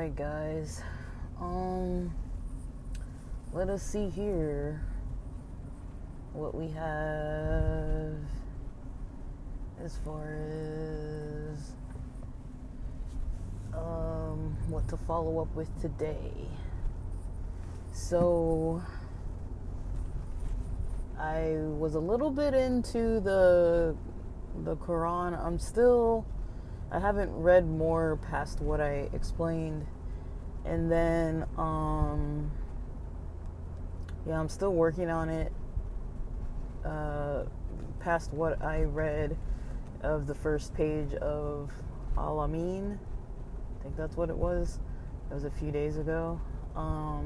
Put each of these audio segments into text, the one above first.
Alright guys, let us see here what we have as far as what to follow up with today. So I was a little bit into the Quran. I haven't read more past what I explained. And then, I'm still working on it. Past what I read of the first page of Al-Amin. I think that's what it was. It was a few days ago. I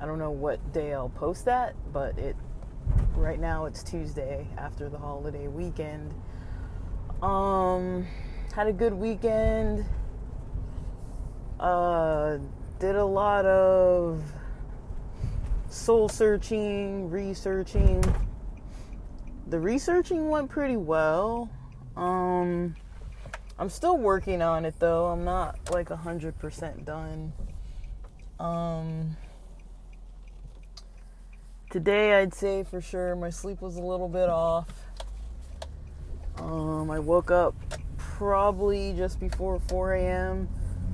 don't know what day I'll post that, but right now it's Tuesday after the holiday weekend. Had a good weekend. Did a lot of soul searching, researching. The researching went pretty well. I'm still working on it though. I'm not like 100% done. Today I'd say for sure my sleep was a little bit off. I woke up probably just before 4 a.m.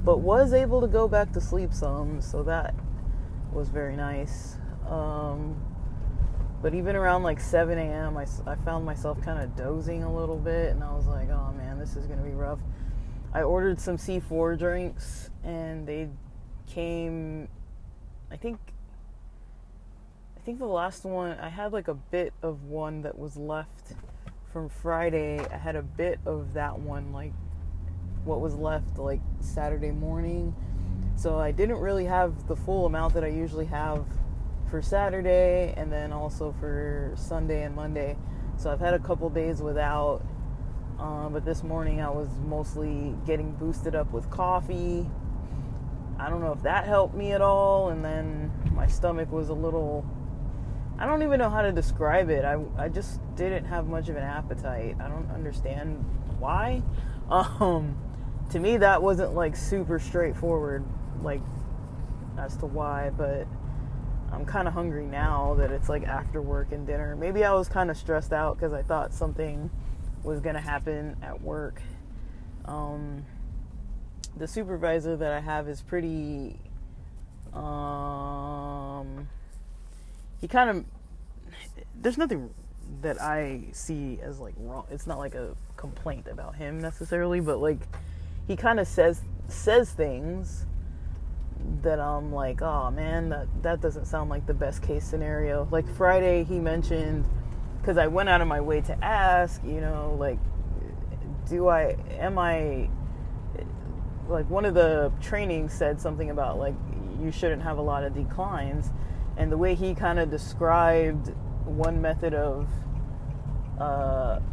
but was able to go back to sleep some, so that was very nice. But even around like 7 a.m. I found myself kind of dozing a little bit, and I was like, oh man, this is gonna be rough. I ordered some C4 drinks and they came, I think the last one, I had like a bit of one that was left from Friday. I had a bit of that one, like what was left like Saturday morning. So I didn't really have the full amount that I usually have for Saturday and then also for Sunday and Monday. So I've had a couple days without. But this morning I was mostly getting boosted up with coffee. I don't know if that helped me at all. And then my stomach was a little, I don't even know how to describe it. I just didn't have much of an appetite. I don't understand why. To me that wasn't like super straightforward, like as to why, but I'm kind of hungry now that it's like after work and dinner. Maybe I was kind of stressed out because I thought something was going to happen at work. The supervisor that I have is pretty, he kind of, there's nothing that I see as like wrong. It's not like a complaint about him necessarily, but like he kind of says things that I'm like, oh man, that doesn't sound like the best case scenario. Like Friday he mentioned, because I went out of my way to ask, like, like one of the trainings said something about like you shouldn't have a lot of declines, and the way he kind of described one method of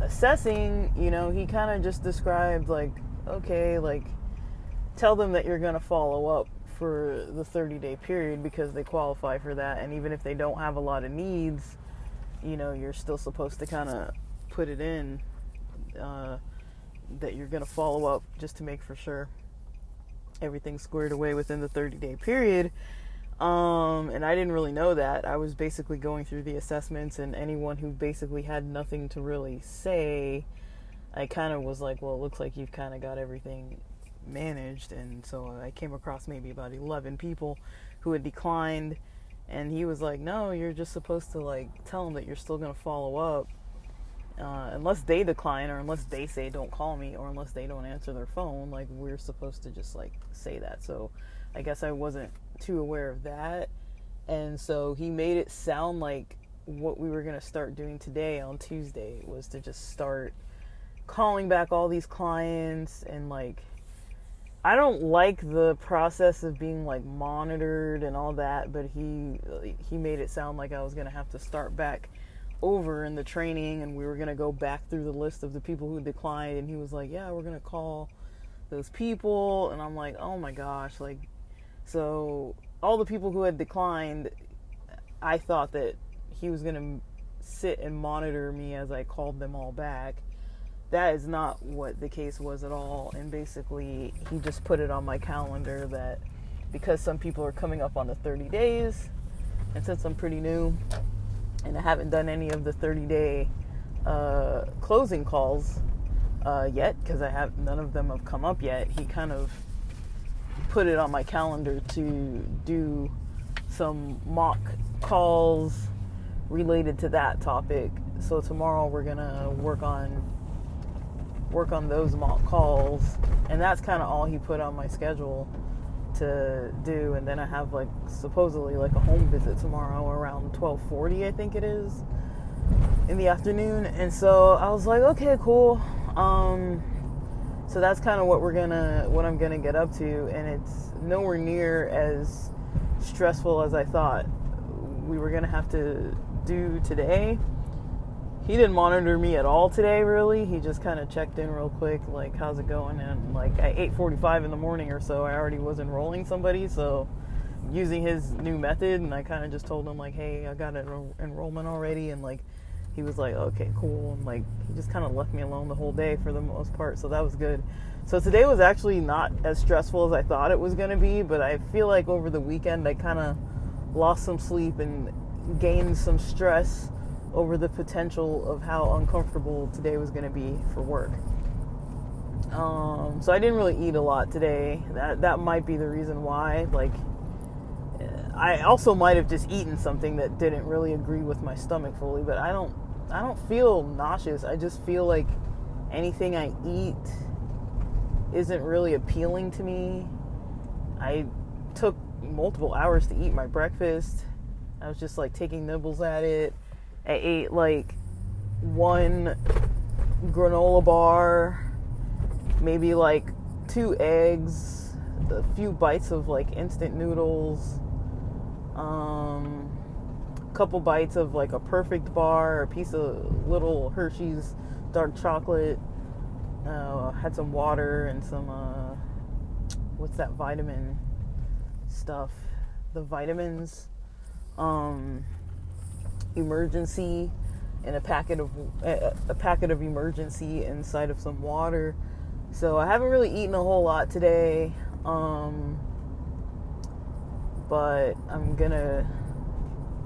assessing, he kind of just described like, okay, like tell them that you're going to follow up for the 30-day period because they qualify for that, and even if they don't have a lot of needs, you're still supposed to kind of put it in that you're going to follow up just to make for sure everything's squared away within the 30-day period. And I didn't really know that. I was basically going through the assessments, and anyone who basically had nothing to really say, I kind of was like, well, it looks like you've kind of got everything managed. And so I came across maybe about 11 people who had declined, and he was like, no, you're just supposed to like tell them that you're still going to follow up unless they decline, or unless they say don't call me, or unless they don't answer their phone. Like, we're supposed to just like say that. So I guess I wasn't too aware of that. And so he made it sound like what we were going to start doing today on Tuesday was to just start calling back all these clients. And like, I don't like the process of being like monitored and all that, but he made it sound like I was going to have to start back over in the training, and we were going to go back through the list of the people who declined. And he was like, yeah, we're going to call those people. And I'm like, oh my gosh, like, so all the people who had declined, I thought that he was going to sit and monitor me as I called them all back. that is not what the case was at all. And basically, he just put it on my calendar that because some people are coming up on the 30 days, and since I'm pretty new and I haven't done any of the 30-day closing calls yet, because none of them have come up yet, he kind of put it on my calendar to do some mock calls related to that topic. So tomorrow we're gonna work on those mock calls, and that's kind of all he put on my schedule to do. And then I have like supposedly like a home visit tomorrow around 12:40, I think it is, in the afternoon. And so I was like, okay, cool. So that's kind of what I'm gonna get up to, and it's nowhere near as stressful as I thought we were gonna have to do today. He didn't monitor me at all today, really. He just kind of checked in real quick, like, how's it going? And like at 8:45 in the morning or so, I already was enrolling somebody, so using his new method, and I kind of just told him like, hey, I got an enrollment already, and like he was like, okay, cool, and like he just kind of left me alone the whole day for the most part, so that was good. So today was actually not as stressful as I thought it was going to be, but I feel like over the weekend I kind of lost some sleep and gained some stress over the potential of how uncomfortable today was going to be for work. So I didn't really eat a lot today. That might be the reason why. Like, I also might have just eaten something that didn't really agree with my stomach fully, but I don't feel nauseous. I just feel like anything I eat isn't really appealing to me. I took multiple hours to eat my breakfast. I was just like taking nibbles at it. I ate like one granola bar, maybe like 2 eggs, a few bites of like instant noodles, a couple bites of like a perfect bar, a piece of little Hershey's dark chocolate, had some water and some, what's that vitamin stuff? The vitamins, Emergency, and a packet of Emergency inside of some water. So I haven't really eaten a whole lot today, but I'm gonna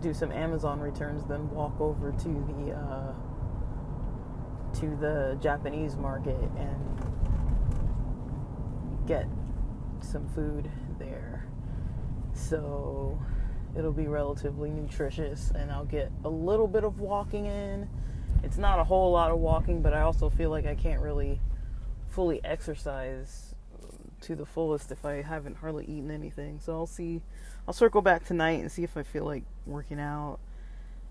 do some Amazon returns, then walk over to the Japanese market and get some food there. So it'll be relatively nutritious, and I'll get a little bit of walking in. It's not a whole lot of walking, but I also feel like I can't really fully exercise to the fullest if I haven't hardly eaten anything. So I'll see. I'll circle back tonight and see if I feel like working out.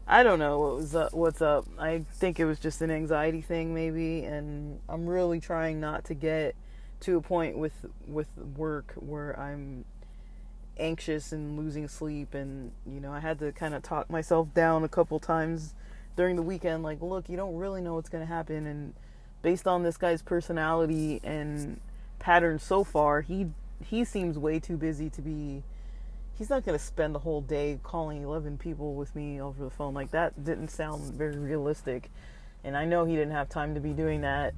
I don't know what's up. I think it was just an anxiety thing maybe, and I'm really trying not to get to a point with work where I'm anxious and losing sleep. And I had to kind of talk myself down a couple times during the weekend, like, look, you don't really know what's going to happen, and based on this guy's personality and patterns so far, he seems way too busy to be. He's not going to spend the whole day calling 11 people with me over the phone. Like, that didn't sound very realistic, and I know he didn't have time to be doing that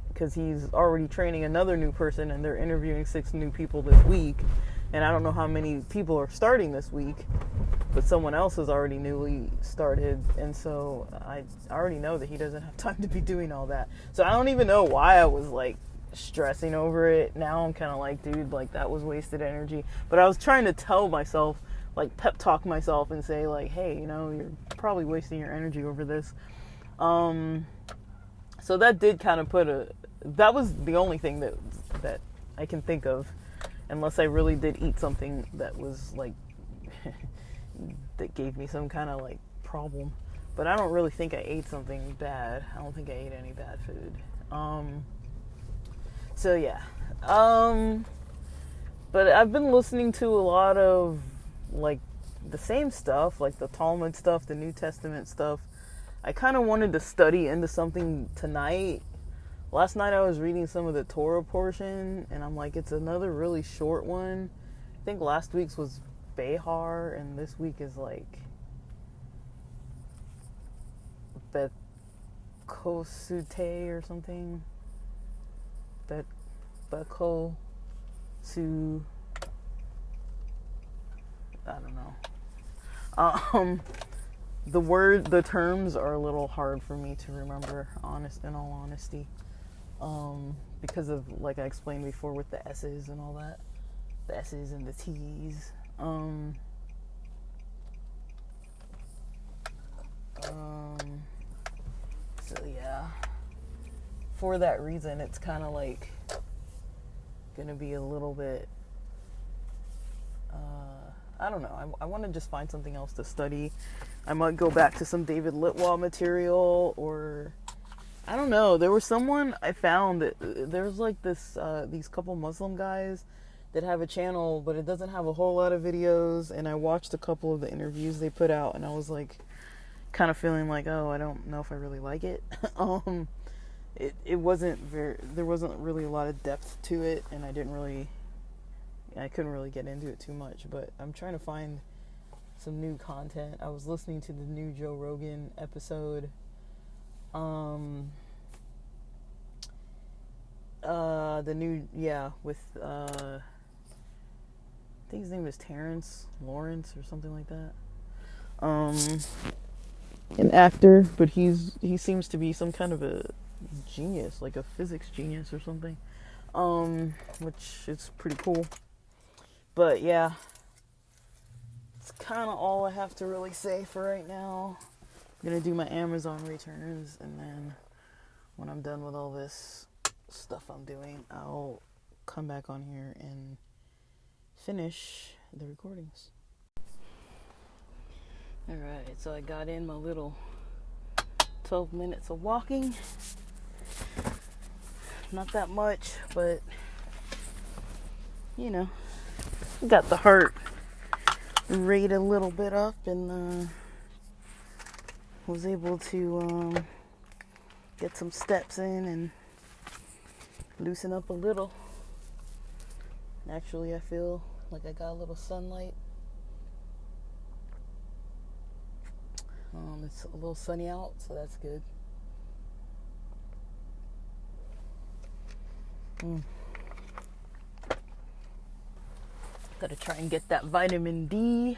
because he's already training another new person, and they're interviewing 6 new people this week. And I don't know how many people are starting this week, but someone else has already newly started. And so I already know that he doesn't have time to be doing all that. So I don't even know why I was like stressing over it. Now I'm kind of like, dude, like that was wasted energy. But I was trying to tell myself, like pep talk myself and say like, hey, you're probably wasting your energy over this. So that did kind of that was the only thing that I can think of. Unless I really did eat something that was like, that gave me some kind of like problem. But I don't really think I ate something bad. I don't think I ate any bad food. So yeah. But I've been listening to a lot of like the same stuff, like the Talmud stuff, the New Testament stuff. I kind of wanted to study into something tonight. Last night I was reading some of the Torah portion, and I'm like, it's another really short one. I think last week's was Behar, and this week is like Bechukosai or something. That Bechosu. I don't know. The terms are a little hard for me to remember, in all honesty. Because of, like I explained before, with the S's and all that. The S's and the T's. So yeah. For that reason, it's kind of like gonna be a little bit, I don't know. I want to just find something else to study. I might go back to some David Litwall material, or I don't know. There was someone I found that there's like these couple Muslim guys that have a channel, but it doesn't have a whole lot of videos. And I watched a couple of the interviews they put out, and I was like, kind of feeling like, oh, I don't know if I really like it. It wasn't there wasn't really a lot of depth to it, and I couldn't really get into it too much. But I'm trying to find some new content. I was listening to the new Joe Rogan episode. With I think his name is Terrence Lawrence or something like that. An actor, but he seems to be some kind of a genius, like a physics genius or something. Which is pretty cool. But yeah, it's kind of all I have to really say for right now. I'm gonna do my Amazon returns, and then when I'm done with all this stuff I'm doing, I'll come back on here and finish the recordings. Alright, so I got in my little 12 minutes of walking. Not that much, but you know, got the heart rate a little bit up, and was able to get some steps in and loosen up a little. Actually, I feel like I got a little sunlight. It's a little sunny out, so that's good. Gotta try and get that vitamin D.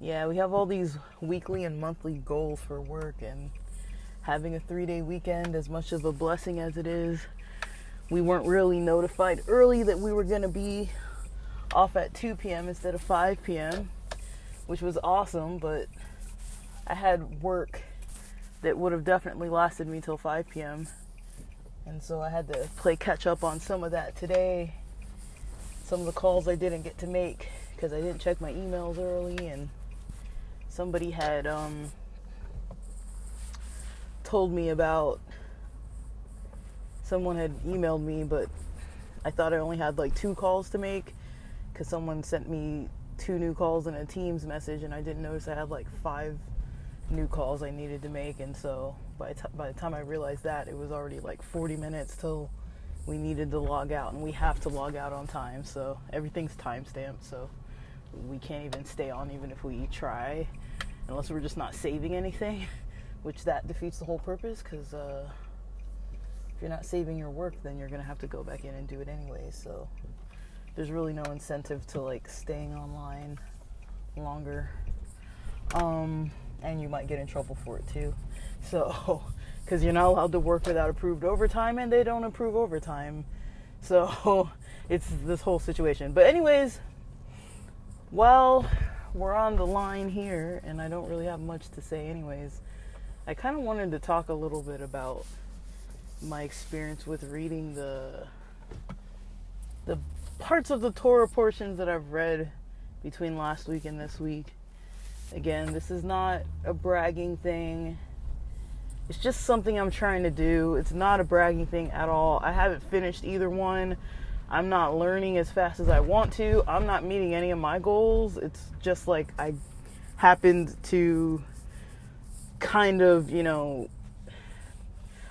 Yeah, we have all these weekly and monthly goals for work, and having a 3-day weekend, as much of a blessing as it is, we weren't really notified early that we were going to be off at 2 p.m. instead of 5 p.m., which was awesome, but I had work that would have definitely lasted me till 5 p.m., and so I had to play catch up on some of that today. Some of the calls I didn't get to make because I didn't check my emails early, and somebody had told me about, someone had emailed me, but I thought I only had like 2 calls to make because someone sent me 2 new calls in a Teams message, and I didn't notice I had like 5 new calls I needed to make. And so by the time I realized that, it was already like 40 minutes till we needed to log out, and we have to log out on time, so everything's time stamped, so we can't even stay on even if we try, unless we're just not saving anything, which that defeats the whole purpose, because if you're not saving your work, then you're gonna have to go back in and do it anyway. So there's really no incentive to like staying online longer, and you might get in trouble for it too, so because you're not allowed to work without approved overtime, and they don't approve overtime, so it's this whole situation. But anyways, while we're on the line here, and I don't really have much to say anyways, I kind of wanted to talk a little bit about my experience with reading the parts of the Torah portions that I've read between last week and this week. Again, this is not a bragging thing. It's just something I'm trying to do. It's not a bragging thing at all. I haven't finished either one. I'm not learning as fast as I want to. I'm not meeting any of my goals. It's just like I happened to kind of, I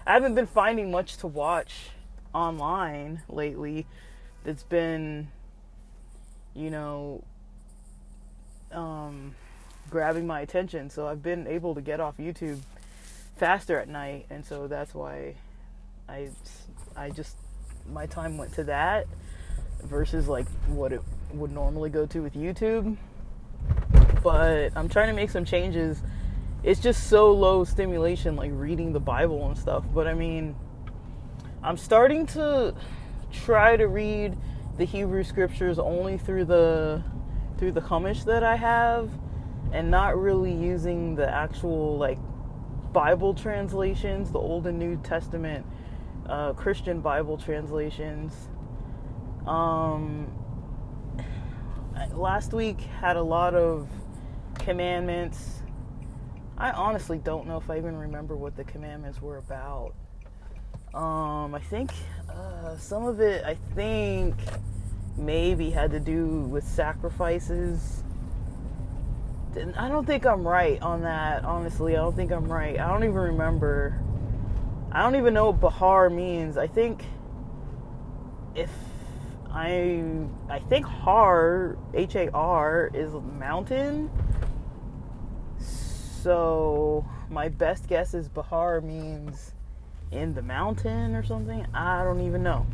haven't been finding much to watch online lately that's been, grabbing my attention. So I've been able to get off YouTube faster at night, and so that's why I just, my time went to that versus like what it would normally go to with YouTube. But I'm trying to make some changes. It's just so low stimulation, like reading the Bible and stuff. But I mean, I'm starting to try to read the Hebrew scriptures only through the Chumash that I have, and not really using the actual like Bible translations, the Old and New Testament Christian Bible translations. Last week had a lot of commandments. I honestly don't know if I even remember what the commandments were about. I think some of it, I think, maybe had to do with sacrifices. I don't think I'm right on that, honestly. I don't think I'm right. I don't even remember. I don't even know what Behar means. I think Har, H-A-R, is mountain. So my best guess is Behar means in the mountain or something. I don't even know.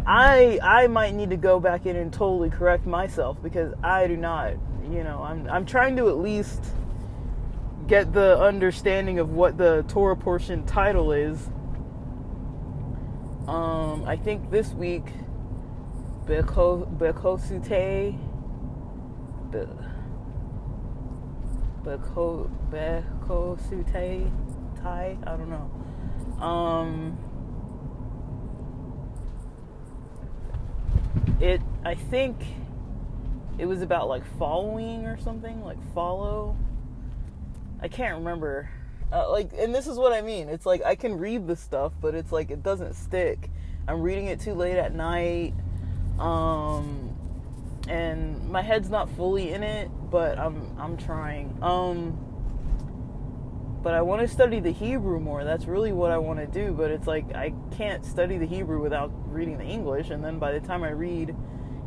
I might need to go back in and totally correct myself, because I do not, I'm trying to at least get the understanding of what the Torah portion title is. I think this week Bechukosai I don't know. I think it was about like following or something, like follow. I can't remember. And this is what I mean. It's like I can read the stuff, but it's like it doesn't stick. I'm reading it too late at night. And my head's not fully in it, but I'm trying. But I want to study the Hebrew more. That's really what I want to do. But it's like I can't study the Hebrew without reading the English. And then by the time I read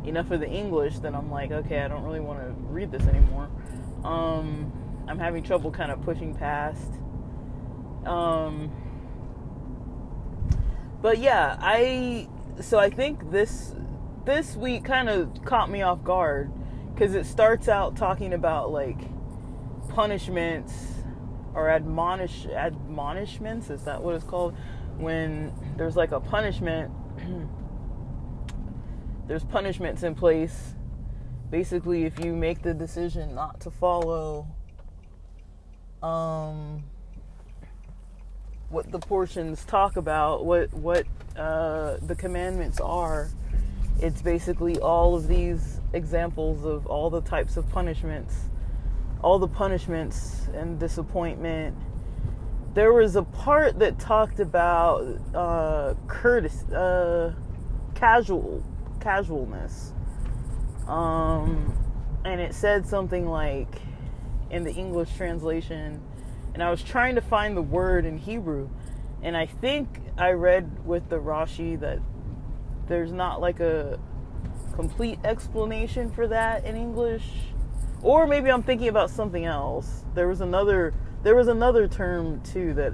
enough of the English, then I'm like, okay, I don't really want to read this anymore. I'm having trouble kind of pushing past. But yeah, I think this week kind of caught me off guard, because it starts out talking about like punishments or admonishments, is that what it's called? When there's like a punishment, there's punishments in place. Basically, if you make the decision not to follow what the portions talk about, what the commandments are, it's basically all of these examples of all the types of punishments, all the punishments and disappointment. There was a part that talked about casualness, and it said something like, in the English translation, and I was trying to find the word in Hebrew, and I think I read with the Rashi that there's not like a complete explanation for that in English, or maybe I'm thinking about something else. There was another term too that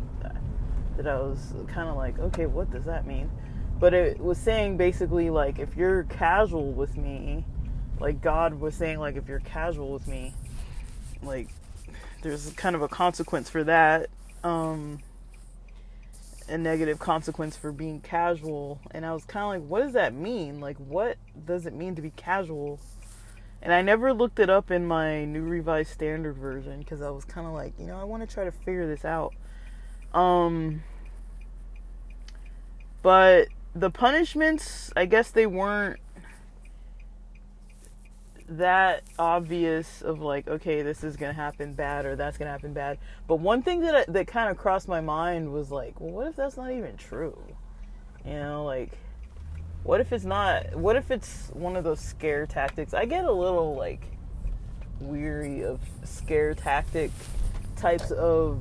I was kind of like, okay, what does that mean? But it was saying basically like, if you're casual with me, like God was saying, like, if you're casual with me, like there's kind of a consequence for that, a negative consequence for being casual. And I was kind of like, what does that mean? Like, what does it mean to be casual? And I never looked it up in my New Revised Standard Version, because I was kind of like, I want to try to figure this out. But the punishments, I guess they weren't that obvious of like, okay, this is going to happen bad or that's going to happen bad. But one thing that kind of crossed my mind was like, well, what if that's not even true? Like, what if it's one of those scare tactics? I get a little like weary of scare tactic types of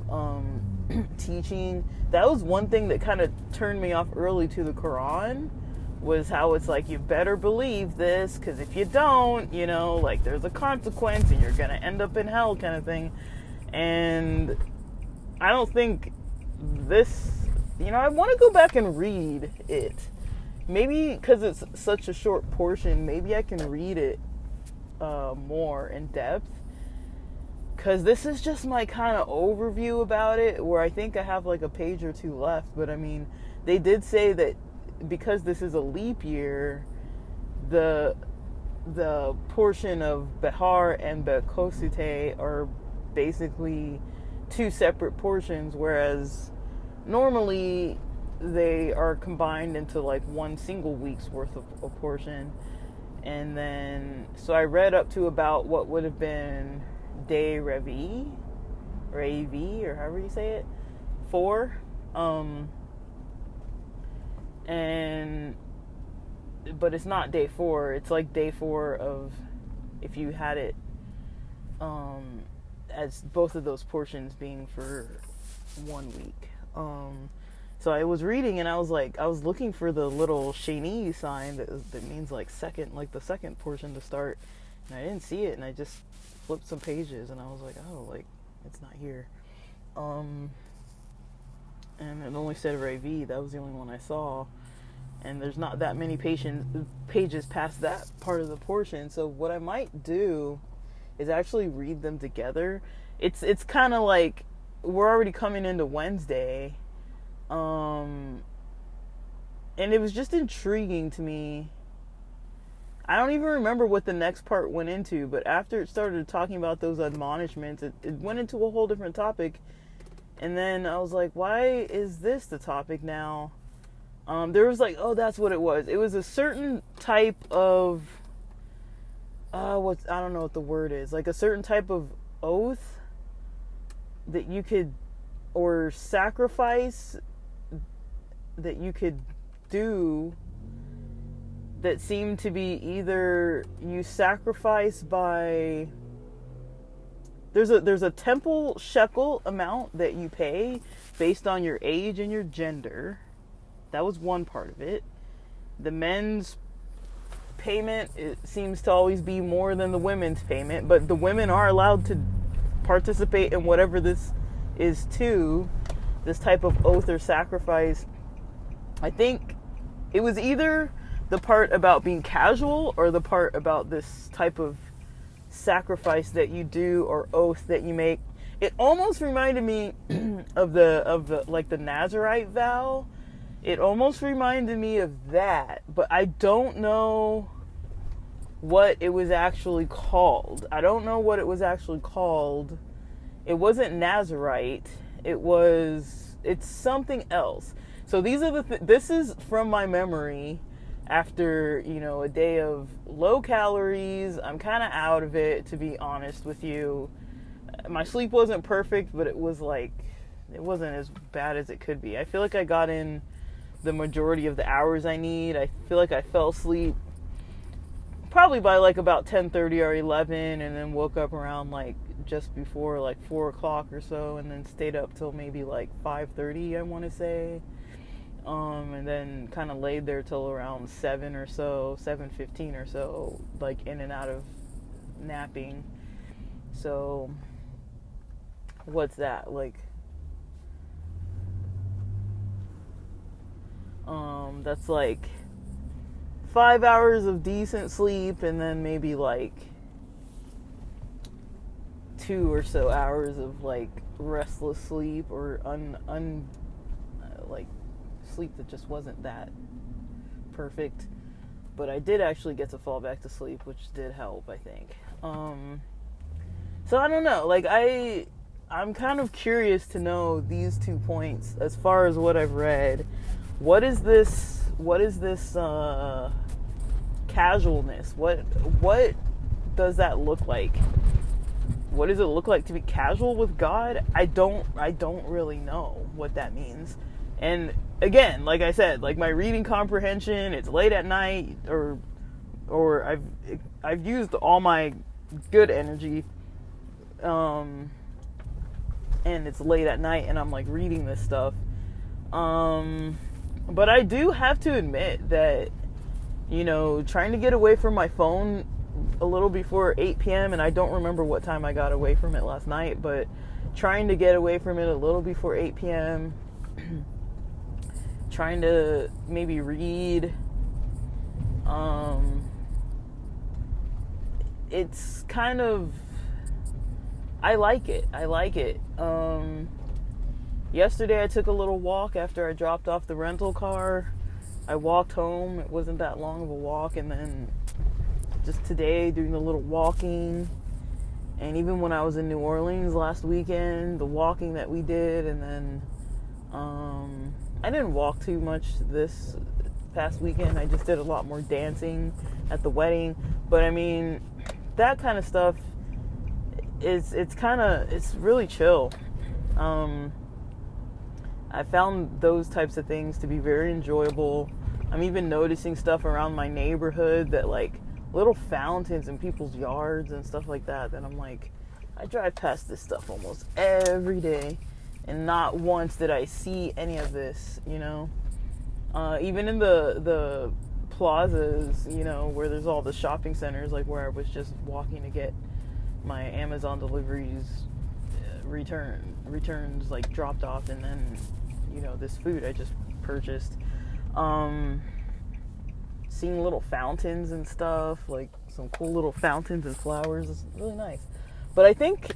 teaching. That was one thing that kind of turned me off early to the Quran, was how it's like, you better believe this, because if you don't, you know, like, there's a consequence and you're gonna end up in hell, kind of thing. And I don't think this, you know, I want to go back and read it. Maybe because it's such a short portion, maybe I can read it more in depth. Because this is just my kind of overview about it, where I think I have like a page or two left. But I mean, they did say that because this is a leap year, the portion of Behar and Bechukosai are basically two separate portions, whereas normally they are combined into like one single week's worth of a portion. And then, so I read up to about what would have been day Revi, or AV, or however you say it, 4. But it's not day 4. It's like day 4 of, if you had it, as both of those portions being for 1 week. So I was reading and I was looking for the little Shani sign that means like second, like the second portion to start, and I didn't see it, and I just flipped some pages and I was like, oh, like, it's not here. And it only said Ravi. That was the only one I saw. And there's not that many pages past that part of the portion. So what I might do is actually read them together. It's kind of like, we're already coming into Wednesday. And it was just intriguing to me. I don't even remember what the next part went into, but after it started talking about those admonishments, it went into a whole different topic. And then I was like, why is this the topic now? There was like, oh, that's what it was. It was a certain type of, I don't know what the word is, like a certain type of oath that you could, or sacrifice that you could do, that seemed to be either you sacrifice by, there's a temple shekel amount that you pay based on your age and your gender. That was one part of it. The men's payment, it seems to always be more than the women's payment, but the women are allowed to participate in whatever this is too, this type of oath or sacrifice. I think it was either the part about being casual or the part about this type of sacrifice that you do or oath that you make. It almost reminded me of the like the Nazarite vow. It almost reminded me of that, but I don't know what it was actually called. It wasn't Nazarite. It's something else. So these are this is from my memory after, you know, a day of low calories. I'm kind of out of it, to be honest with you. My sleep wasn't perfect, but it wasn't as bad as it could be. I feel like I got in the majority of the hours I need. I feel like I fell asleep probably by like about 10:30 or 11, and then woke up around like just before like 4 o'clock or so, and then stayed up till maybe like 5:30, I want to say. And then kind of laid there till around 7 or so, 7:15 or so, like in and out of napping. So what's that, like, that's like 5 hours of decent sleep, and then maybe like 2 or so hours of like restless sleep, or like sleep that just wasn't that perfect. But I did actually get to fall back to sleep, which did help, I think. So I don't know, like I'm kind of curious to know these 2 points as far as what I've read. What is this casualness? What does that look like? What does it look like to be casual with God? I don't really know what that means. And again, like I said, like my reading comprehension, it's late at night, or I've used all my good energy, and it's late at night, and I'm like reading this stuff. But I do have to admit that trying to get away from my phone a little before 8 p.m. And I don't remember what time I got away from it last night, but trying to get away from it a little before 8 p.m. Trying to maybe read. It's kind of, I like it. Yesterday I took a little walk after I dropped off the rental car. I walked home. It wasn't that long of a walk. And then just today doing a little walking. And even when I was in New Orleans last weekend, the walking that we did. And then I didn't walk too much this past weekend. I just did a lot more dancing at the wedding. But I mean, that kind of stuff it's really chill. I found those types of things to be very enjoyable. I'm even noticing stuff around my neighborhood, that like little fountains in people's yards and stuff like that I'm like, I drive past this stuff almost every day, and not once did I see any of this, even in the plazas, where there's all the shopping centers, like where I was just walking to get my Amazon deliveries returns like dropped off, and then this food I just purchased, seeing little fountains and stuff, like some cool little fountains and flowers, is really nice. But I think,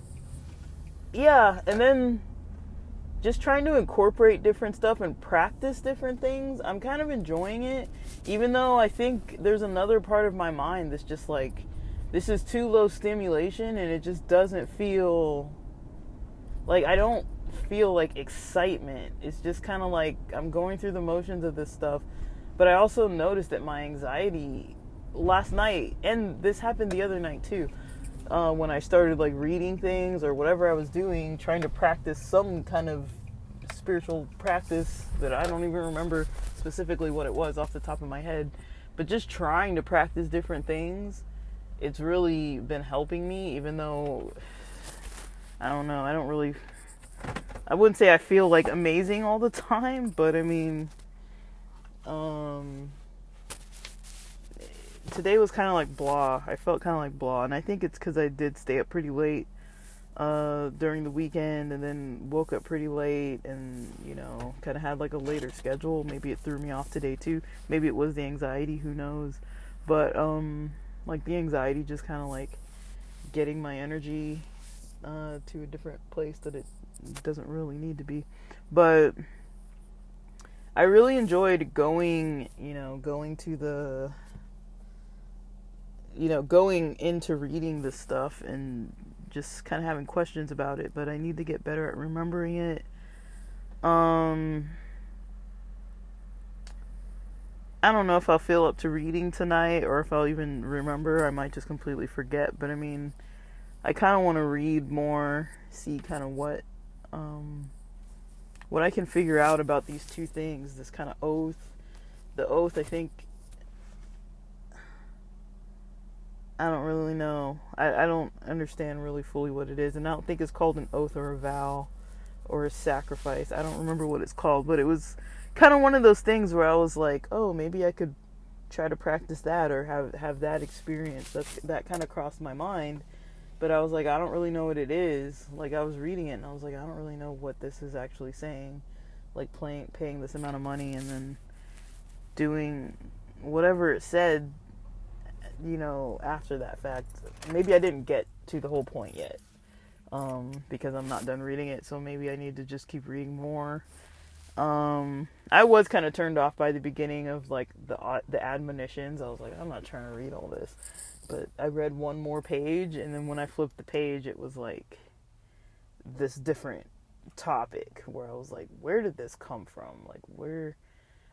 yeah, and then just trying to incorporate different stuff and practice different things, I'm kind of enjoying it, even though I think there's another part of my mind that's just like, this is too low stimulation, and it just doesn't feel like, I don't feel like excitement. It's just kind of like I'm going through the motions of this stuff. But I also noticed that my anxiety last night, and this happened the other night too, when I started like reading things or whatever I was doing, trying to practice some kind of spiritual practice that I don't even remember specifically what it was off the top of my head, but just trying to practice different things, it's really been helping me, even though, I don't know, I wouldn't say I feel like amazing all the time, but I mean, today was kind of like blah. I felt kind of like blah, and I think it's because I did stay up pretty late during the weekend, and then woke up pretty late, and kind of had like a later schedule. Maybe it threw me off today too. Maybe it was the anxiety, who knows? But like the anxiety just kind of like getting my energy to a different place that it doesn't really need to be. But I really enjoyed going to the, going into reading this stuff and just kind of having questions about it, but I need to get better at remembering it. I don't know if I'll feel up to reading tonight, or if I'll even remember. I might just completely forget, but I mean, I kind of want to read more, see kind of what I can figure out about these two things, this kind of oath. The oath, I think, I don't really know. I don't understand really fully what it is, and I don't think it's called an oath or a vow or a sacrifice. I don't remember what it's called, but it was kind of one of those things where I was like, oh, maybe I could try to practice that, or have that experience. That kind of crossed my mind. But I was like, I don't really know what it is. Like, I was reading it, and I was like, I don't really know what this is actually saying. Like, paying this amount of money, and then doing whatever it said, after that fact. Maybe I didn't get to the whole point yet, because I'm not done reading it, so maybe I need to just keep reading more. I was kind of turned off by the beginning of, like, the admonitions. I was like, I'm not trying to read all this. But I read one more page, and then when I flipped the page, it was like this different topic where I was like, where did this come from? Like,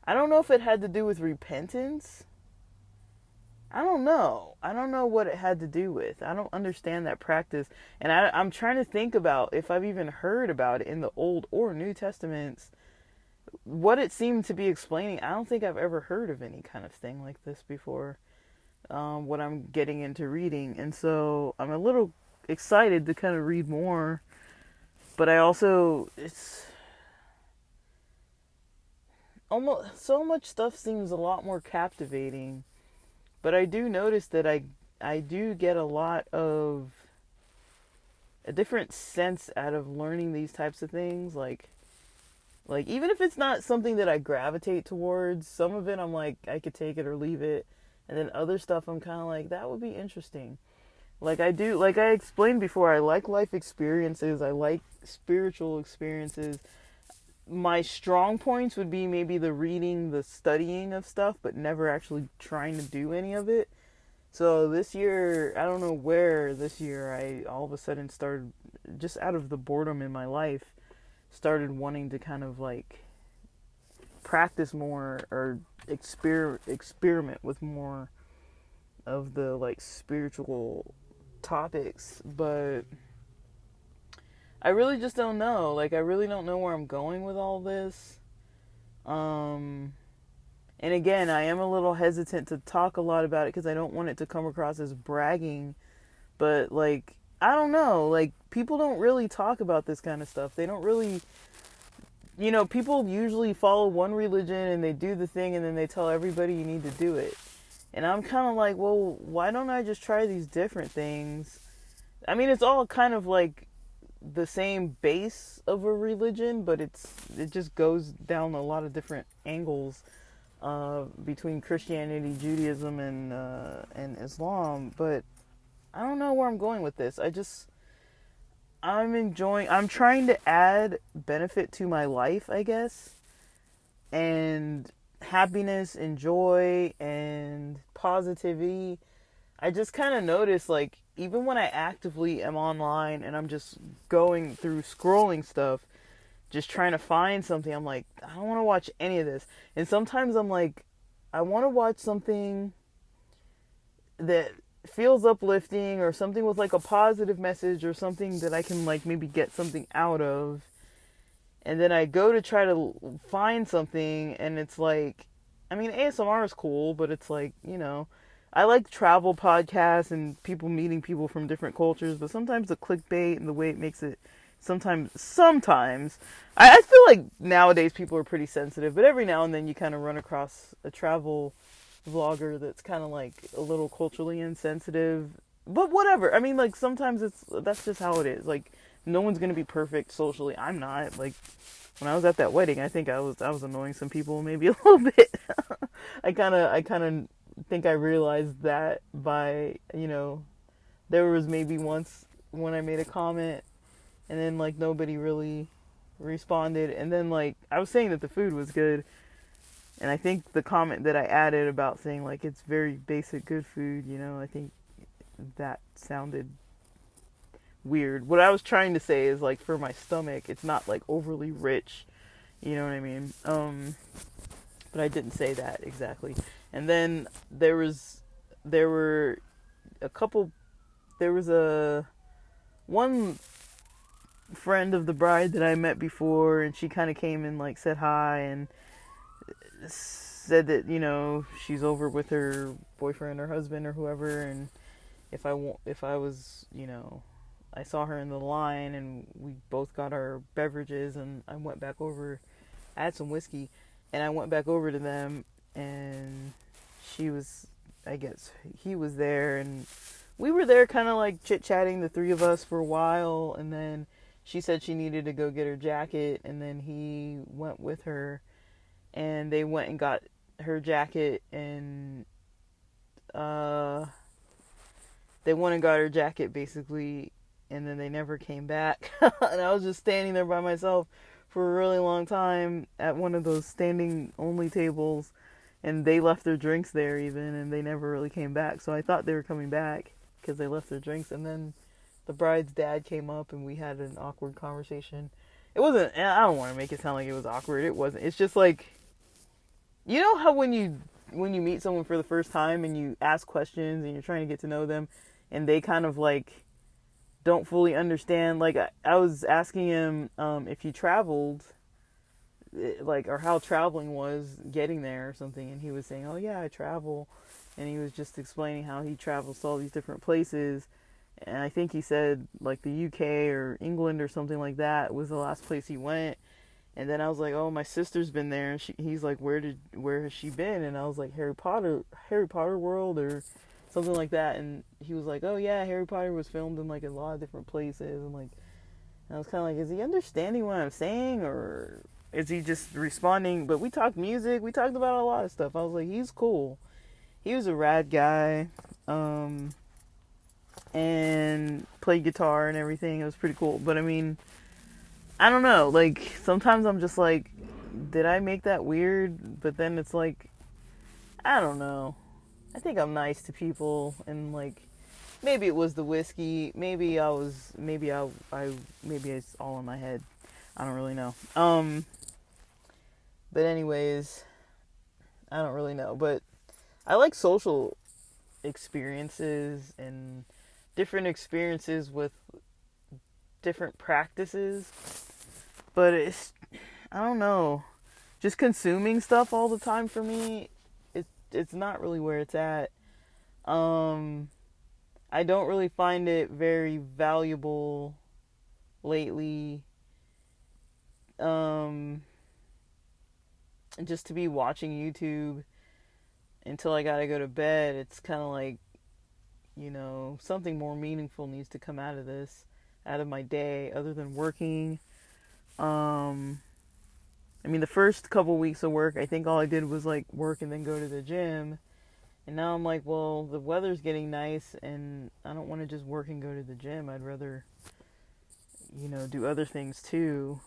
I don't know if it had to do with repentance. I don't know what it had to do with. I don't understand that practice. And I'm trying to think about if I've even heard about it in the Old or New Testaments, what it seemed to be explaining. I don't think I've ever heard of any kind of thing like this before. What I'm getting into reading, and so I'm a little excited to kind of read more, but I also, it's almost, so much stuff seems a lot more captivating But I do notice that I do get a lot of a different sense out of learning these types of things. Like even if it's not something that I gravitate towards, some of it I'm like I could take it or leave it, and then other stuff I'm kind of like that would be interesting. Like I explained before, I like life experiences, I like spiritual experiences. My strong points would be maybe the reading, the studying of stuff, but never actually trying to do any of it. So this year, I don't know where this year I all of a sudden started, just out of the boredom in my life, started wanting to kind of like practice more or experiment with more of the like spiritual topics. But I really just don't know. Like I really don't know where I'm going with all this. And again, I am a little hesitant to talk a lot about it because I don't want it to come across as bragging. But like, I don't know. Like people don't really talk about this kind of stuff. They don't really, people usually follow one religion and they do the thing and then they tell everybody you need to do it. And I'm kind of like, well, why don't I just try these different things? I mean, it's all kind of like the same base of a religion, but it just goes down a lot of different angles between Christianity, Judaism, and Islam. But I don't know where I'm going with this. I'm trying to add benefit to my life, I guess, and happiness and joy and positivity. I just kind of notice, like, even when I actively am online and I'm just going through scrolling stuff, just trying to find something, I'm like, I don't want to watch any of this. And sometimes I'm like, I want to watch something that feels uplifting or something with like a positive message or something that I can like maybe get something out of. And then I go to try to find something and it's like, I mean, ASMR is cool, but it's like, I like travel podcasts and people meeting people from different cultures, but sometimes the clickbait and the way it makes it, sometimes, I feel like nowadays people are pretty sensitive, but every now and then you kind of run across a travel vlogger that's kind of like a little culturally insensitive, but whatever. I mean, like sometimes that's just how it is. Like no one's gonna be perfect socially. I'm not. Like when I was at that wedding, I think I was annoying some people maybe a little bit. I kind of think I realized that by, there was maybe once when I made a comment and then like nobody really responded, and then like I was saying that the food was good, and I think the comment that I added about saying like it's very basic good food, I think that sounded weird. What I was trying to say is like for my stomach it's not like overly rich, you know what I mean? But I didn't say that exactly. And then there was one friend of the bride that I met before, and she kind of came and like said hi and said that she's over with her boyfriend or husband or whoever, and if I was I saw her in the line and we both got our beverages, and I went back over, I had some whiskey, and I went back over to them, and I guess he was there, and we were there kind of like chit-chatting, the three of us, for a while, and then she said she needed to go get her jacket, and then he went with her, and they went and got her jacket, and they went and got her jacket, basically, and then they never came back. And I was just standing there by myself for a really long time at one of those standing only tables, and they left their drinks there even, and they never really came back. So I thought they were coming back because they left their drinks, and then the bride's dad came up and we had an awkward conversation. It wasn't, I don't want to make it sound like it was awkward. It wasn't. It's just like, you know how when you meet someone for the first time and you ask questions and you're trying to get to know them, and they kind of like don't fully understand. Like I was asking him if he traveled, like, or how traveling was getting there or something, and he was saying, oh yeah, I travel, and he was just explaining how he travels to all these different places, and I think he said like the UK or England or something like that was the last place he went, And then I was like, oh, my sister's been there. And he's like, where has she been? And I was like, Harry Potter World or something like that. And he was like, oh yeah, Harry Potter was filmed in like a lot of different places. And I was kind of like, is he understanding what I'm saying, or is he just responding? But we talked music, we talked about a lot of stuff. I was like, he's cool. He was a rad guy, and played guitar and everything. It was pretty cool. But I mean, I don't know. Like, sometimes I'm just like, did I make that weird? But then it's like, I don't know. I think I'm nice to people, and like, maybe it was the whiskey. Maybe it's all in my head. I don't really know. But anyways, I don't really know. But I like social experiences and different experiences with different practices. But I don't know. Just consuming stuff all the time for me, it's not really where it's at. I don't really find it very valuable lately. Just to be watching YouTube until I gotta go to bed. It's kind of like, something more meaningful needs to come out of this, out of my day, other than working. I mean, the first couple weeks of work, I think all I did was like work and then go to the gym. And now I'm like, well, the weather's getting nice and I don't want to just work and go to the gym. I'd rather, do other things too.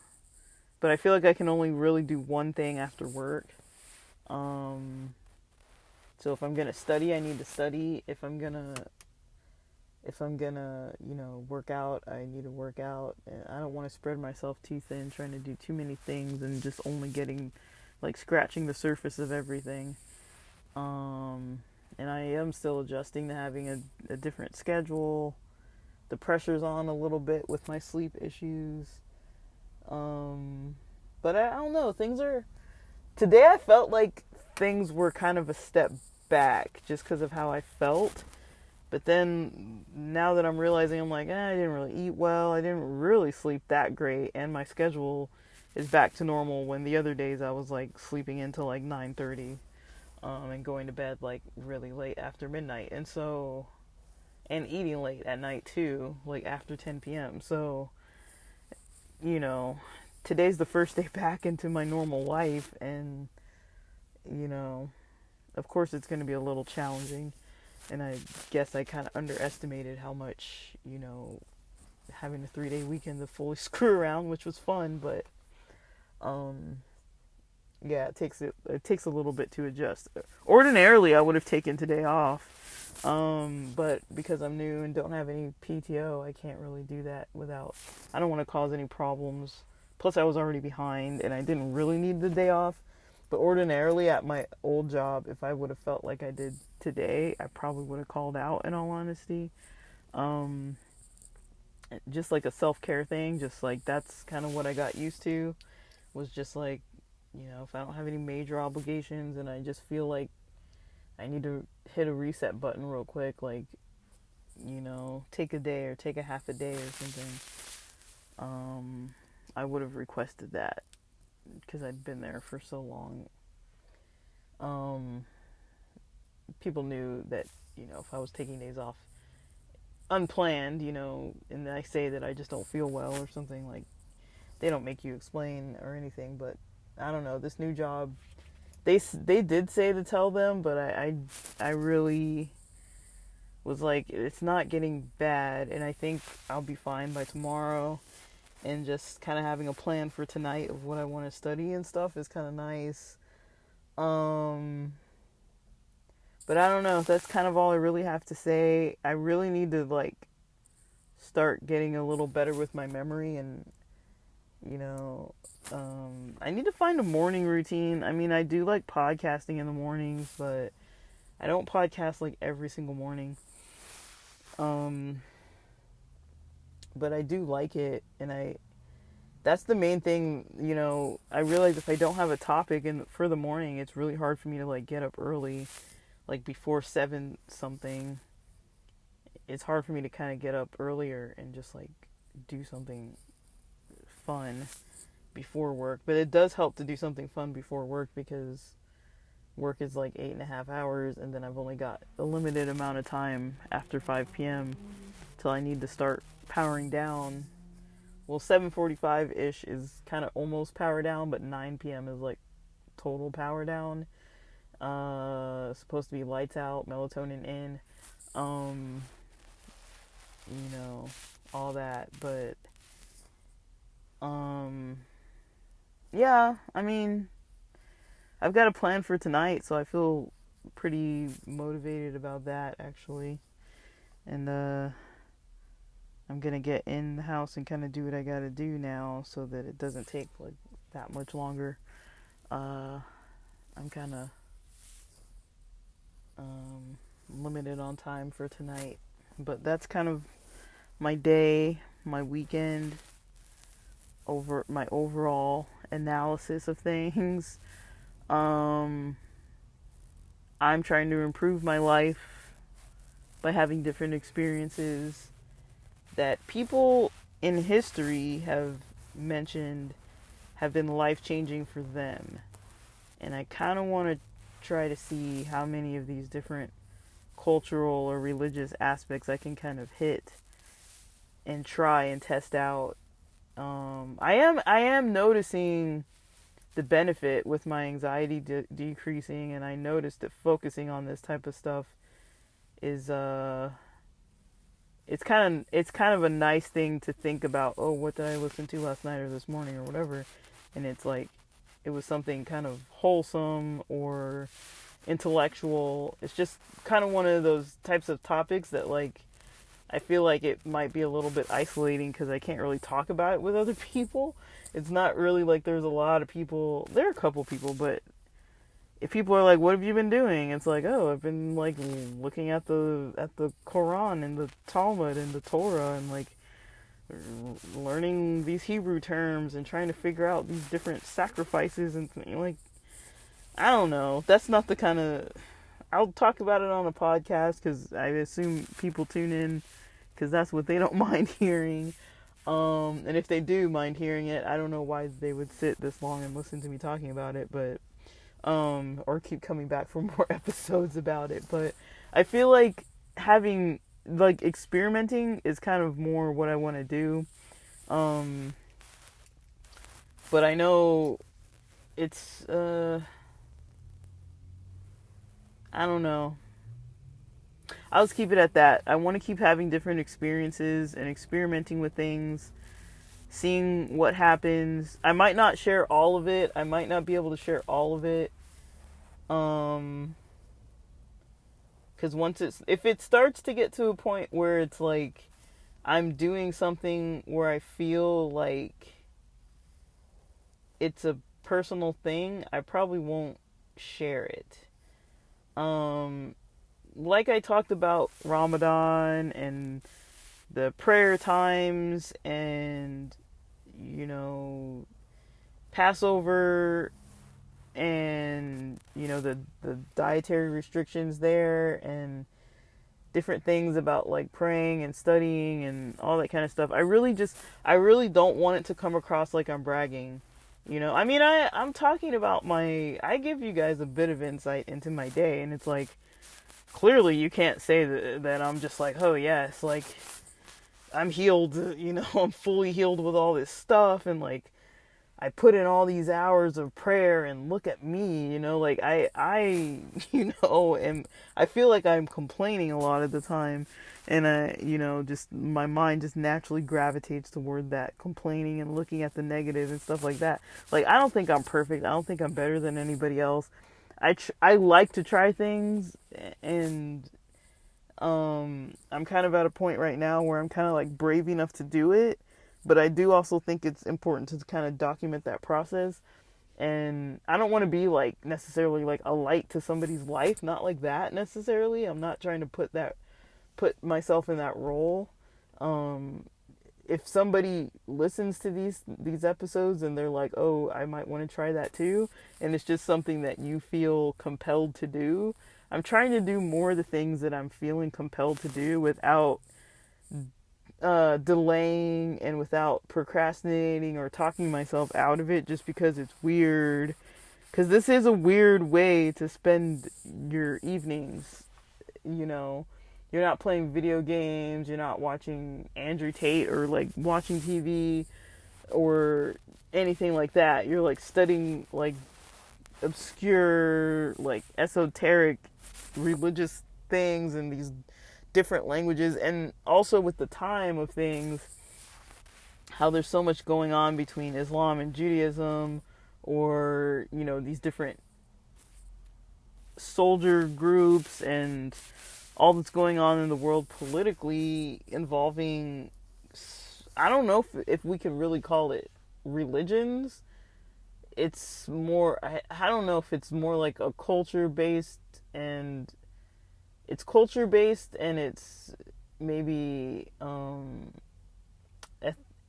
But I feel like I can only really do one thing after work. So if I'm gonna study, I need to study. If I'm gonna, work out, I need to work out. And I don't want to spread myself too thin, trying to do too many things and just only getting, like, scratching the surface of everything. And I am still adjusting to having a different schedule. The pressure's on a little bit with my sleep issues. But I don't know. Today I felt like things were kind of a step back just because of how I felt. But then now that I'm realizing, I'm like, I didn't really eat well. I didn't really sleep that great. And my schedule is back to normal, when the other days I was like sleeping until like 9:30, and going to bed like really late after midnight. And eating late at night too, like after 10 p.m. So, you know, today's the first day back into my normal life, and, of course it's going to be a little challenging. And I guess I kind of underestimated how much, having a 3-day weekend to fully screw around, which was fun, but, yeah, it takes a little bit to adjust. Ordinarily, I would have taken today off, but because I'm new and don't have any PTO, I can't really do that I don't want to cause any problems. Plus, I was already behind, and I didn't really need the day off. But ordinarily, at my old job, if I would have felt like I did today, I probably would have called out, in all honesty. Just like a self-care thing, just like that's kind of what I got used to, was just like, if I don't have any major obligations and I just feel like I need to hit a reset button real quick, like, take a day or take a half a day or something, I would have requested that, because I'd been there for so long. People knew that, if I was taking days off unplanned, and I say that I just don't feel well or something, like, they don't make you explain or anything. But I don't know, this new job, they did say to tell them, but I really was like, it's not getting bad, and I think I'll be fine by tomorrow. And just kind of having a plan for tonight of what I want to study and stuff is kind of nice. But I don't know. That's kind of all I really have to say. I really need to, like, start getting a little better with my memory, and, I need to find a morning routine. I mean, I do like podcasting in the mornings, but I don't podcast like every single morning. But I do like it, and that's the main thing. I realize if I don't have a topic for the morning, it's really hard for me to, like, get up early, like before 7 something. It's hard for me to kind of get up earlier and just, like, do something fun, before work. But it does help to do something fun before work, because work is like 8.5 hours, and then I've only got a limited amount of time after 5 p.m. till I need to start powering down. Well, 7:45-ish is kind of almost power down, but 9 p.m. is like total power down. Supposed to be lights out, melatonin in, all that. But, yeah, I mean, I've got a plan for tonight, so I feel pretty motivated about that, actually. And, I'm gonna get in the house and kind of do what I gotta do now, so that it doesn't take like that much longer. I'm kind of limited on time for tonight, but that's kind of my day, my weekend, over my overall analysis of things. I'm trying to improve my life by having different experiences that people in history have mentioned have been life-changing for them. And I kind of want to try to see how many of these different cultural or religious aspects I can kind of hit and try and test out. I am noticing the benefit with my anxiety decreasing, and I noticed that focusing on this type of stuff is it's kind of a nice thing to think about. Oh, what did I listen to last night or this morning or whatever? And it's like, it was something kind of wholesome or intellectual. It's just kind of one of those types of topics that, like, I feel like it might be a little bit isolating because I can't really talk about it with other people. It's not really like there's a lot of people. There are a couple people, but if people are like, "What have you been doing?" It's like, "Oh, I've been like looking at the Quran and the Talmud and the Torah, and like learning these Hebrew terms and trying to figure out these different sacrifices." And like, I don't know. That's not the kind of... I'll talk about it on a podcast because I assume people tune in because that's what they don't mind hearing. And if they do mind hearing it, I don't know why they would sit this long and listen to me talking about it, but or keep coming back for more episodes about it. But I feel like having, like, experimenting is kind of more what I want to do. But I know it's, I don't know. I'll just keep it at that. I want to keep having different experiences and experimenting with things, seeing what happens. I might not share all of it. I might not be able to share all of it. Because if it starts to get to a point where it's like I'm doing something where I feel like it's a personal thing, I probably won't share it. Like I talked about Ramadan and the prayer times and, Passover and, the dietary restrictions there and different things about like praying and studying and all that kind of stuff. I really don't want it to come across like I'm bragging. I mean, I'm talking about I give you guys a bit of insight into my day, and it's like, clearly you can't say that I'm just like, oh yes, like, I'm healed, I'm fully healed with all this stuff, and like, I put in all these hours of prayer, and look at me, like, I I feel like I'm complaining a lot of the time, and just my mind just naturally gravitates toward that complaining and looking at the negative and stuff like that. Like, I don't think I'm perfect. I don't think I'm better than anybody else. I like to try things, and I'm kind of at a point right now where I'm kind of like brave enough to do it, but I do also think it's important to kind of document that process. And I don't want to be like necessarily like a light to somebody's life, not like that necessarily. I'm not trying to put myself in that role. If somebody listens to these episodes and they're like, oh, I might want to try that too, and it's just something that you feel compelled to do, I'm trying to do more of the things that I'm feeling compelled to do without delaying and without procrastinating or talking myself out of it just because it's weird. Because this is a weird way to spend your evenings, you know. You're not playing video games, you're not watching Andrew Tate or like watching TV or anything like that. You're like studying like obscure, like esoteric religious things in these different languages, and also with the time of things, how there's so much going on between Islam and Judaism, or you know, these different soldier groups and all that's going on in the world politically involving, I don't know if we can really call it religions. It's more, I don't know if it's more like a culture based, and it's culture based, and it's maybe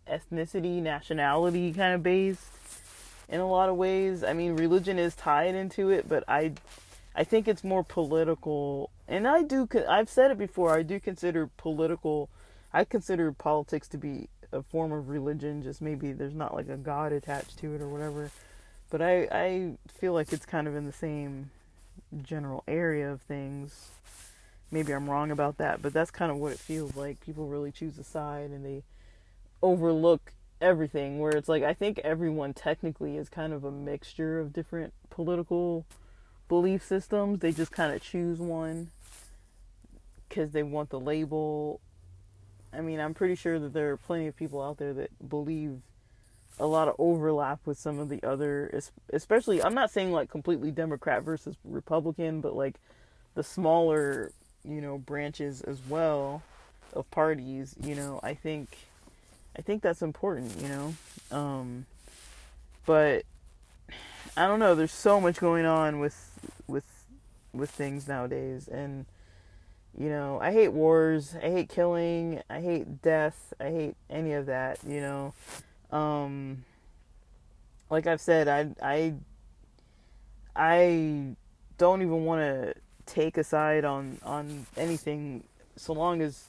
ethnicity, nationality kind of based in a lot of ways. I mean, religion is tied into it, but I think it's more political. And I've said it before, I consider politics to be a form of religion, just maybe there's not like a god attached to it or whatever. But I feel like it's kind of in the same general area of things. Maybe I'm wrong about that, but that's kind of what it feels like. People really choose a side and they overlook everything, where it's like, I think everyone technically is kind of a mixture of different political belief systems. They just kind of choose one because they want the label. I mean, I'm pretty sure that there are plenty of people out there that believe a lot of overlap with some of the other, especially, I'm not saying like completely Democrat versus Republican, but like the smaller, you know, branches as well of parties, you know. I think that's important, you know. But I don't know, there's so much going on with things nowadays, and you know, I hate wars, I hate killing, I hate death, I hate any of that, you know. Like I've said, I don't even want to take a side on anything, so long as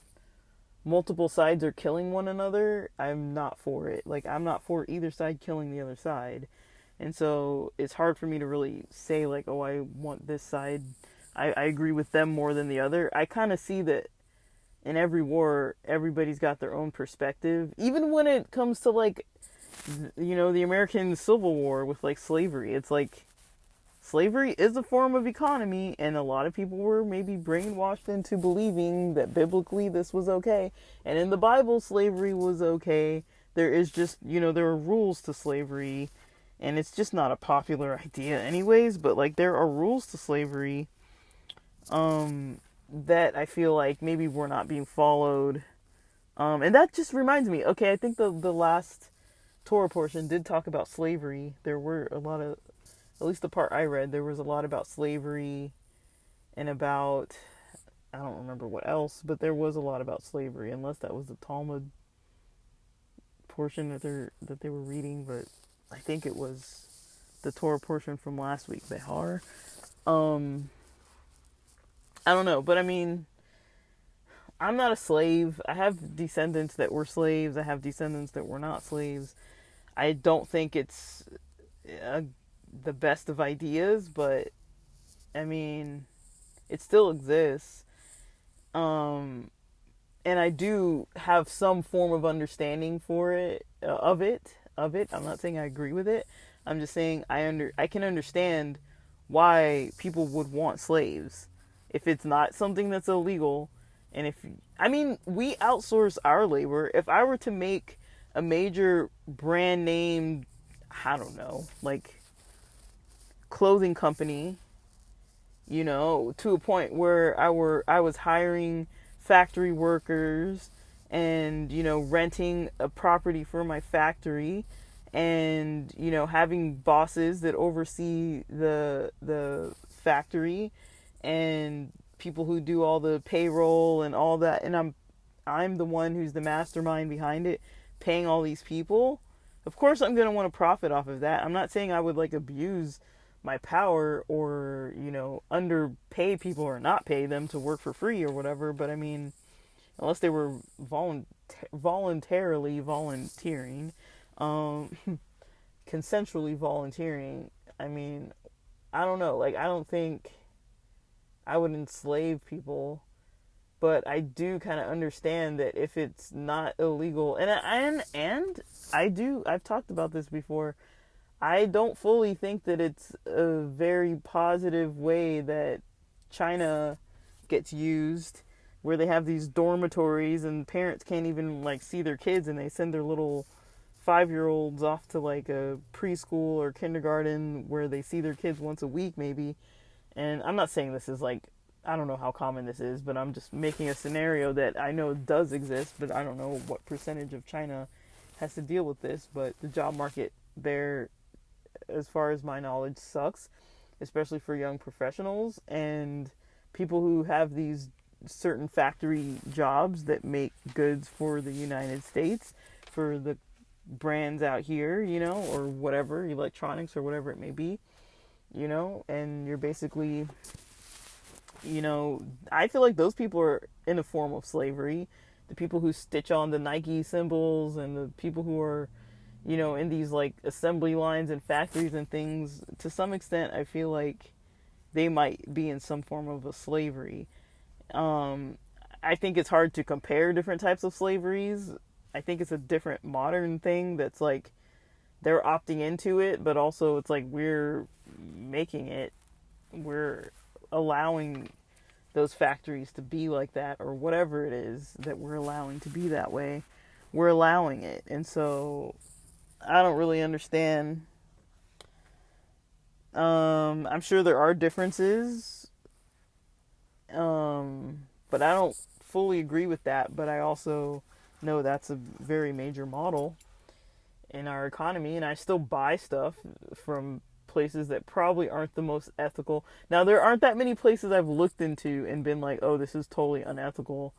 multiple sides are killing one another. I'm not for it. Like, I'm not for either side killing the other side. And so it's hard for me to really say like, oh, I want this side, I agree with them more than the other. I kind of see that in every war, everybody's got their own perspective. Even when it comes to like, you know, the American Civil War with like slavery, it's like, slavery is a form of economy, and a lot of people were maybe brainwashed into believing that biblically this was okay. And in the Bible, slavery was okay. There is just, you know, there are rules to slavery, and it's just not a popular idea anyways, but like there are rules to slavery that I feel like maybe were not being followed. And that just reminds me, okay, I think the last Torah portion did talk about slavery. There were a lot of, at least the part I read, there was a lot about slavery and about, I don't remember what else, but there was a lot about slavery, unless that was the Talmud portion that they were reading, but I think it was the Torah portion from last week, Behar. I don't know, but I mean, I'm not a slave. I have descendants that were slaves. I have descendants that were not slaves. I don't think it's the best of ideas, but I mean, it still exists. And I do have some form of understanding for it, of it. I'm not saying I agree with it. I'm just saying I can understand why people would want slaves if it's not something that's illegal. And I mean, we outsource our labor. If I were to make a major brand name, I don't know, like clothing company, you know, to a point where I was hiring factory workers and, you know, renting a property for my factory, and, you know, having bosses that oversee the factory and people who do all the payroll and all that, and I'm the one who's the mastermind behind it, paying all these people. Of course I'm going to want to profit off of that. I'm not saying I would like abuse my power or, you know, underpay people or not pay them to work for free or whatever, but I mean, unless they were voluntarily volunteering, um, consensually volunteering. I mean, I don't know. Like, I don't think I would enslave people, but I do kind of understand that if it's not illegal, and I've talked about this before. I don't fully think that it's a very positive way that China gets used, where they have these dormitories and parents can't even like see their kids, and they send their little 5 year olds off to like a preschool or kindergarten where they see their kids once a week maybe. And I'm not saying this is like, I don't know how common this is, but I'm just making a scenario that I know does exist, but I don't know what percentage of China has to deal with this. But the job market there, as far as my knowledge, sucks, especially for young professionals and people who have these certain factory jobs that make goods for the United States, for the brands out here, or whatever, electronics or whatever it may be, and you're basically, I feel like those people are in a form of slavery. The people who stitch on the Nike symbols and the people who are, in these like assembly lines and factories and things, to some extent, I feel like they might be in some form of a slavery. I think it's hard to compare different types of slaveries. I think it's a different modern thing that's like they're opting into it, but also it's like we're making it, we're allowing those factories to be like that, or whatever it is that we're allowing to be that way. We're allowing it. And so I don't really understand. I'm sure there are differences, but I don't fully agree with that. But I also know that's a very major model in our economy, and I still buy stuff from places that probably aren't the most ethical. Now, there aren't that many places I've looked into and been like, oh, this is totally unethical,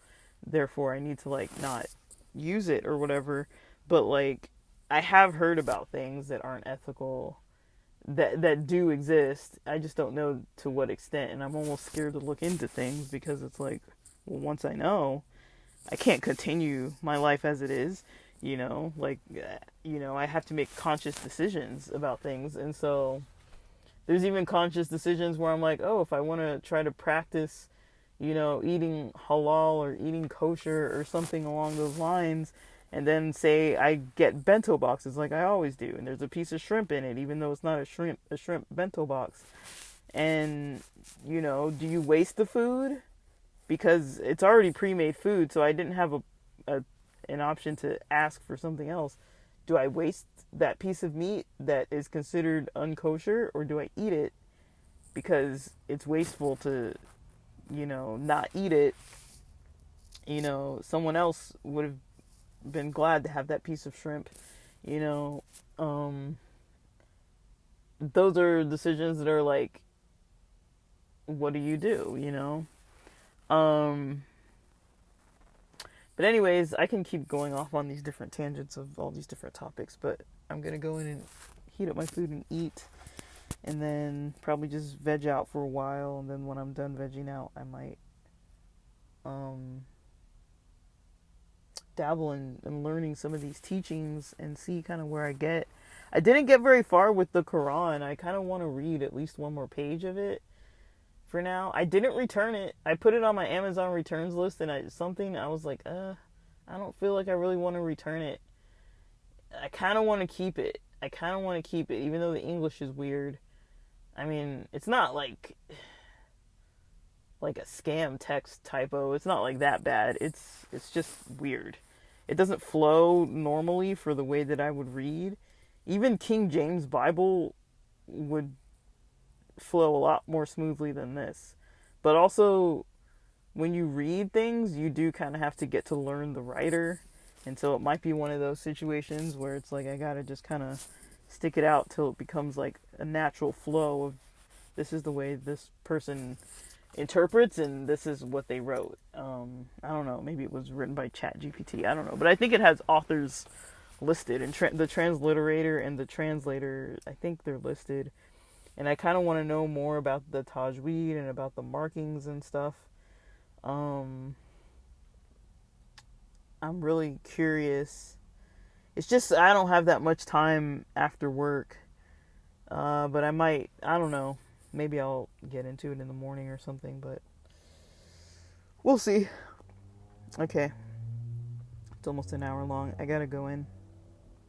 therefore I need to like not use it or whatever. But like, I have heard about things that aren't ethical that do exist. I just don't know to what extent, and I'm almost scared to look into things because it's like, well, once I know, I can't continue my life as it is, like, I have to make conscious decisions about things. And so there's even conscious decisions where I'm like, oh, if I want to try to practice, eating halal or eating kosher or something along those lines, and then say I get bento boxes like I always do, and there's a piece of shrimp in it, even though it's not a shrimp bento box. And, do you waste the food? Because it's already pre-made food, so I didn't have an option to ask for something else. Do I waste that piece of meat that is considered unkosher, or do I eat it because it's wasteful to, not eat it? Someone else would have been glad to have that piece of shrimp. Those are decisions that are like, what do you do? But anyways, I can keep going off on these different tangents of all these different topics, but I'm going to go in and heat up my food and eat, and then probably just veg out for a while, and then when I'm done vegging out, I might dabble in learning some of these teachings and see kind of where I get. I didn't get very far with the Quran. I kind of want to read at least one more page of it for now. I didn't return it. I put it on my Amazon returns list, and I was like, I don't feel like I really want to return it. I kind of want to keep it. Even though the English is weird. I mean, it's not like a scam text typo. It's not like that bad. It's just weird. It doesn't flow normally for the way that I would read. Even King James Bible would flow a lot more smoothly than this. But also, when you read things, you do kind of have to get to learn the writer. And so it might be one of those situations where it's like I gotta just kind of stick it out till it becomes like a natural flow of this is the way this person interprets and this is what they wrote. I don't know. Maybe it was written by ChatGPT. I don't know. But I think it has authors listed, and the transliterator and the translator, I think they're listed. And I kind of want to know more about the tajweed and about the markings and stuff. I'm really curious. It's just I don't have that much time after work. But I don't know. Maybe I'll get into it in the morning or something, but we'll see. Okay. It's almost an hour long. I gotta go in.